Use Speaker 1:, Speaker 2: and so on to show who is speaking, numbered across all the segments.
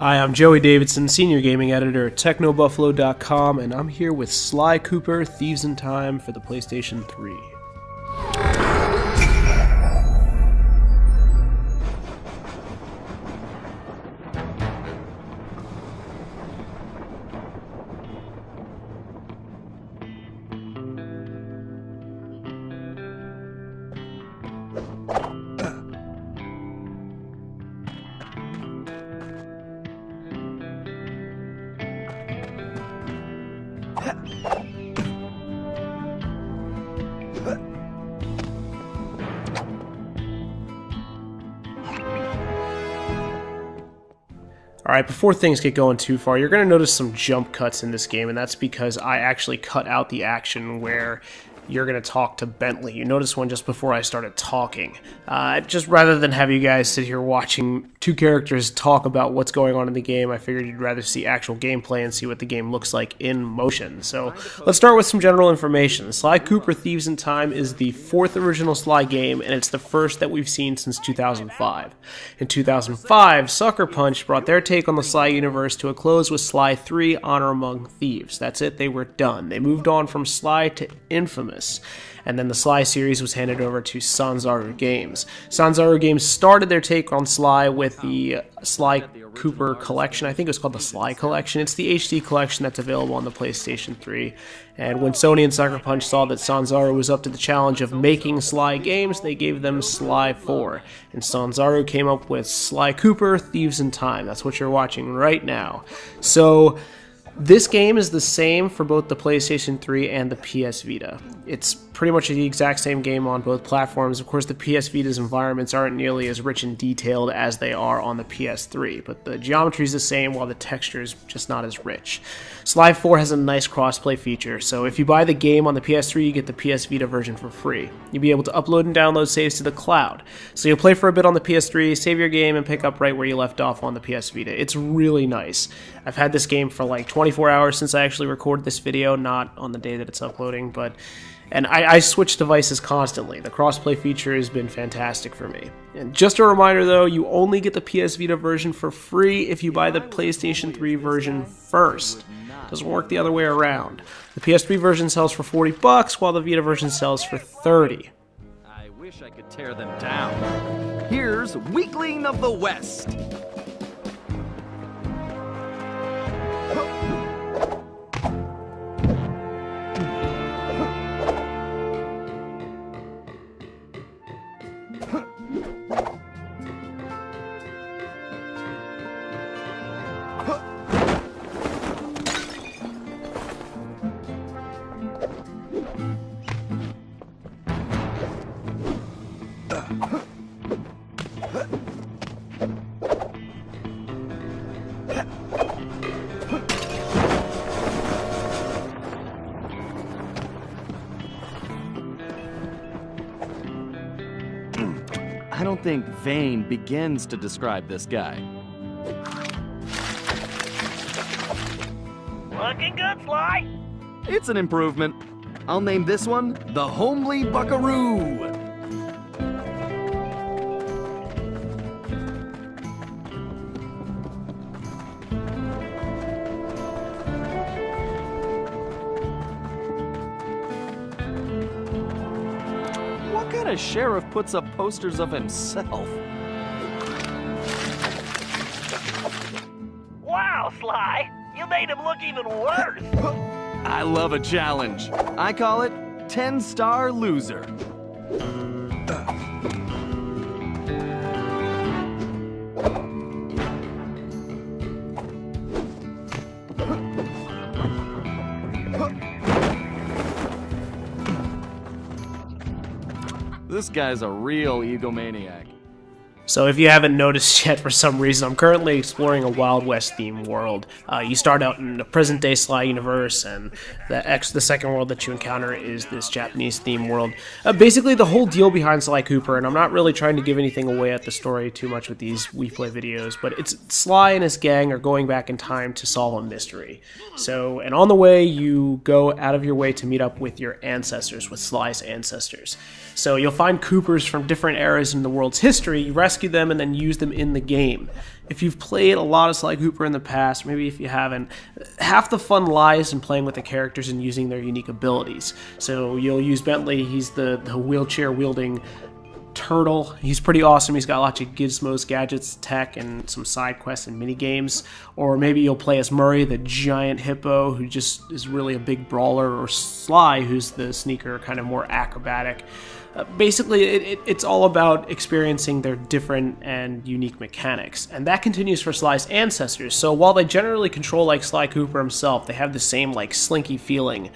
Speaker 1: Hi, I'm Joey Davidson, Senior Gaming Editor at TechnoBuffalo.com, and I'm here with Sly Cooper, Thieves in Time for the PlayStation 3. Alright, before things get going too far, you're going to notice some jump cuts in this game, and that's because I actually cut out the action where you're going to talk to Bentley. You notice one just before I started talking. Just rather than have you guys sit here watching two characters talk about what's going on in the game, I figured you'd rather see actual gameplay and see what the game looks like in motion. So let's start with some general information. Sly Cooper Thieves in Time is the fourth original Sly game, and it's the first that we've seen since 2005. In 2005, Sucker Punch brought their take on the Sly universe to a close with Sly 3 Honor Among Thieves. That's it, they were done. They moved on from Sly to Infamous. And then the Sly series was handed over to Sanzaru Games. Sanzaru Games started their take on Sly with the Sly Cooper collection. I think it was called the Sly Collection. It's the HD collection that's available on the PlayStation 3. And when Sony and Sucker Punch saw that Sanzaru was up to the challenge of making Sly games, they gave them Sly 4. And Sanzaru came up with Sly Cooper Thieves in Time. That's what you're watching right now. So this game is the same for both the PlayStation 3 and the PS Vita. It's pretty much the exact same game on both platforms. Of course, the PS Vita's environments aren't nearly as rich and detailed as they are on the PS3, but the geometry is the same while the texture is just not as rich. Sly 4 has a nice crossplay feature, so if you buy the game on the PS3, you get the PS Vita version for free. You'll be able to upload and download saves to the cloud. So you'll play for a bit on the PS3, save your game, and pick up right where you left off on the PS Vita. It's really nice. I've had this game for like 24 hours since I actually recorded this video, not on the day that it's uploading, and I switch devices constantly. The crossplay feature has been fantastic for me. And just a reminder though, you only get the PS Vita version for free if you buy the PlayStation 3 version first. Doesn't work the other way around. The PS3 version sells for $40, while the Vita version sells for $30.
Speaker 2: I wish I could tear them down. Here's Weakling of the West. I don't think vain begins to describe this guy.
Speaker 3: Looking good, Sly.
Speaker 2: It's an improvement. I'll name this one the Homely Buckaroo. What kind of sheriff puts up posters of himself?
Speaker 3: Wow, Sly. You made him look even worse.
Speaker 2: I love a challenge. I call it 10-star loser. This guy's a real egomaniac.
Speaker 1: So if you haven't noticed yet, for some reason, I'm currently exploring a Wild West themed world. You start out in the present-day Sly universe, and the second world that you encounter is this Japanese themed world. Basically, the whole deal behind Sly Cooper, and I'm not really trying to give anything away at the story too much with these WePlay videos, but it's Sly and his gang are going back in time to solve a mystery. So, and on the way, you go out of your way to meet up with your ancestors, with Sly's ancestors. So you'll find Coopers from different eras in the world's history. You rescue rescue them and then use them in the game. If you've played a lot of Sly Cooper in the past, maybe if you haven't, half the fun lies in playing with the characters and using their unique abilities. So you'll use Bentley, he's the wheelchair-wielding turtle. He's pretty awesome. He's got lots of gizmos, gadgets, tech, and some side quests and mini games. Or maybe you'll play as Murray, the giant hippo, who just is really a big brawler, or Sly, who's the sneaker, kind of more acrobatic. Basically, it's all about experiencing their different and unique mechanics, and that continues for Sly's ancestors. So while they generally control like Sly Cooper himself, they have the same like slinky feeling.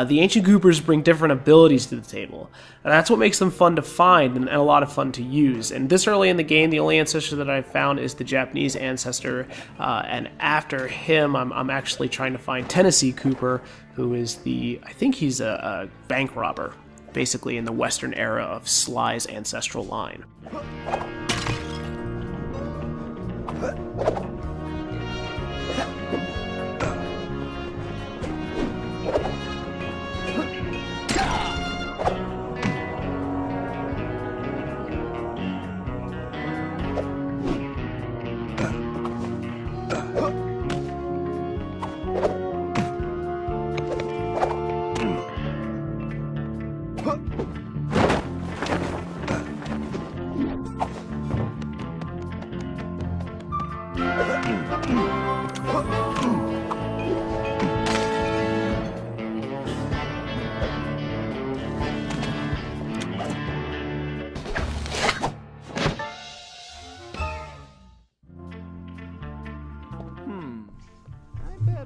Speaker 1: The ancient Coopers bring different abilities to the table, and that's what makes them fun to find and a lot of fun to use. And this early in the game, the only ancestor that I've found is the Japanese ancestor, and after him, I'm actually trying to find Tennessee Cooper, who is I think he's a bank robber, basically in the Western era of Sly's ancestral line.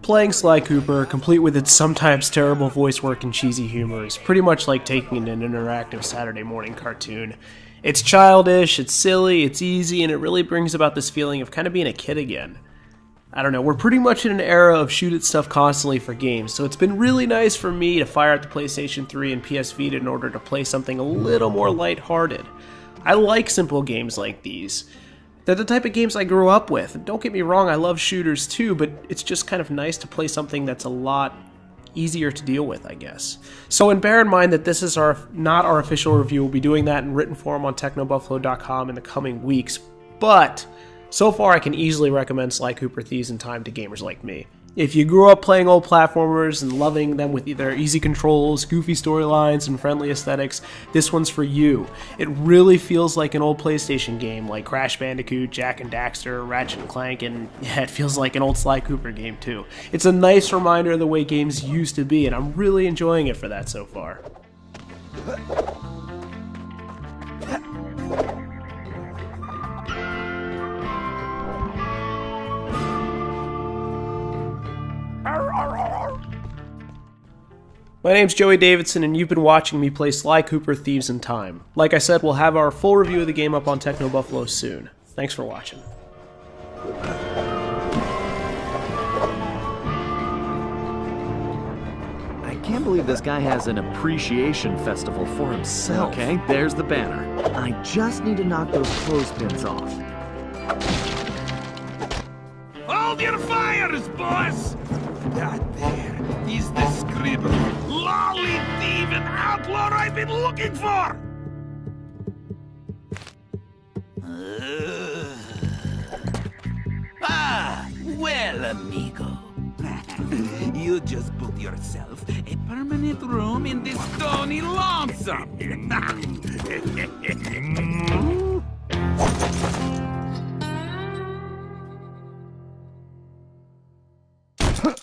Speaker 1: Playing Sly Cooper, complete with its sometimes terrible voice work and cheesy humor, is pretty much like taking in an interactive Saturday morning cartoon. It's childish, it's silly, it's easy, and it really brings about this feeling of kind of being a kid again. I don't know, we're pretty much in an era of shoot at stuff constantly for games, so it's been really nice for me to fire up the PlayStation 3 and PS Vita in order to play something a little more lighthearted. I like simple games like these. They're the type of games I grew up with. Don't get me wrong, I love shooters too, but it's just kind of nice to play something that's a lot easier to deal with, I guess. So, and bear in mind that this is not our official review. We'll be doing that in written form on technobuffalo.com in the coming weeks, but so far I can easily recommend Sly Cooper Thieves in Time to gamers like me. If you grew up playing old platformers and loving them with either easy controls, goofy storylines, and friendly aesthetics, this one's for you. It really feels like an old PlayStation game, like Crash Bandicoot, Jak and Daxter, Ratchet & Clank, and yeah, it feels like an old Sly Cooper game too. It's a nice reminder of the way games used to be, and I'm really enjoying it for that so far. My name's Joey Davidson, and you've been watching me play Sly Cooper Thieves in Time. Like I said, we'll have our full review of the game up on Techno Buffalo soon. Thanks for watching.
Speaker 2: I can't believe this guy has an appreciation festival for himself. Okay, there's the banner. I just need to knock those clothespins off.
Speaker 4: Hold your fires, boss! That there is the scribble, lolly thieving outlaw I've been looking for! Well, amigo. You just booked yourself a permanent room in this stony lonesome. Huh.